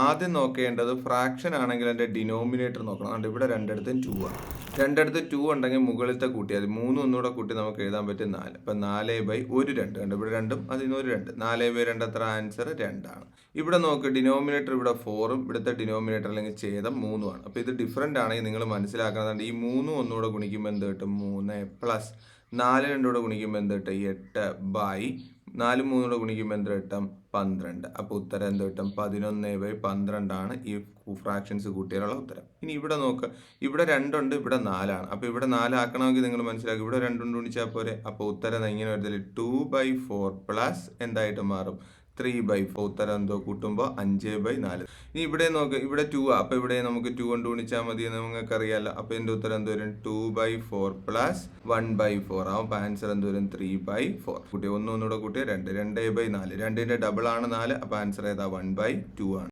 ആദ്യം നോക്കേണ്ടത് ഫ്രാക്ഷൻ ആണെങ്കിൽ അതിൻ്റെ ഡിനോമിനേറ്റർ നോക്കണം. അതുകൊണ്ട് ഇവിടെ രണ്ടിടത്തും 2 ആണ്. രണ്ടിടത്ത് 2 ഉണ്ടെങ്കിൽ മുകളിലത്തെ കൂട്ടിയാൽ 3 ഒന്നുകൂടെ കൂട്ടി നമുക്ക് എഴുതാൻ പറ്റും 4. അപ്പം 4/1 2 കണ്ട് ഇവിടെ 2ഉം അതിൽ നിന്ന് ഒരു 2. 4/2 എത്ര? ആൻസർ 2 ആണ്. ഇവിടെ നോക്ക്, ഡിനോമിനേറ്റർ ഇവിടെ 4ഉം ഇവിടുത്തെ ഡിനോമിനേറ്റർ അല്ലെങ്കിൽ ഛേദം 3ഉം ആണ്. അപ്പോൾ ഇത് ഡിഫറൻ്റ് ആണെങ്കിൽ നിങ്ങൾ മനസ്സിലാക്കുന്നത് ഈ 3 ഒന്നുകൂടെ ഗുണിക്കുമ്പോൾ എന്ത് കിട്ടും? 3 പ്ലസ് 4 രണ്ടുകൂടെ ഗുണിക്കുമ്പോൾ എന്ത് കിട്ടും? 8/4 3 ഗുണിക്കുമ്പോൾ എന്ത് കിട്ടും? 12. അപ്പോൾ ഉത്തരം എന്ത് കിട്ടും? 11/12 ആണ് ഈ ഫ്രാക്ഷൻസ് കൂട്ടിയാലുള്ള ഉത്തരം. ഇനി ഇവിടെ നോക്ക്, ഇവിടെ 2 ഉണ്ട്, ഇവിടെ 4 ആണ്. അപ്പോൾ ഇവിടെ 4 ആക്കണമെങ്കിൽ നിങ്ങൾ മനസ്സിലാക്കി ഇവിടെ 2 കൊണ്ട് ഗുണിച്ചാൽ പോരെ. അപ്പോൾ ഉത്തരം ഇങ്ങനെ വരുന്നത് 2/4 പ്ലസ് എന്തായിട്ട് മാറും? 3/4. ഉത്തരം എന്തോ കൂട്ടുമ്പോൾ 5/4. ഇനി ഇവിടെ നോക്ക്, ഇവിടെ 2 ആ. അപ്പോൾ ഇവിടെ നമുക്ക് 2 കൊണ്ട് ഗുണിച്ചാൽ മതി എന്ന് നിങ്ങൾക്ക് അറിയാമല്ലോ. അപ്പോൾ എൻ്റെ ഉത്തരം എന്ത് വരും? 2/4 പ്ലസ് 1/4 ആവും. അപ്പോൾ ആൻസർ എന്ത് വരും? 3/4. കൂട്ടി ഒന്നുകൂടെ കൂട്ടിയാൽ 2. 2/4. 2ന്റെ ഡബിൾ ആണ് 4. അപ്പോൾ ആൻസർ ഏതാ? 1/2 ആണ്.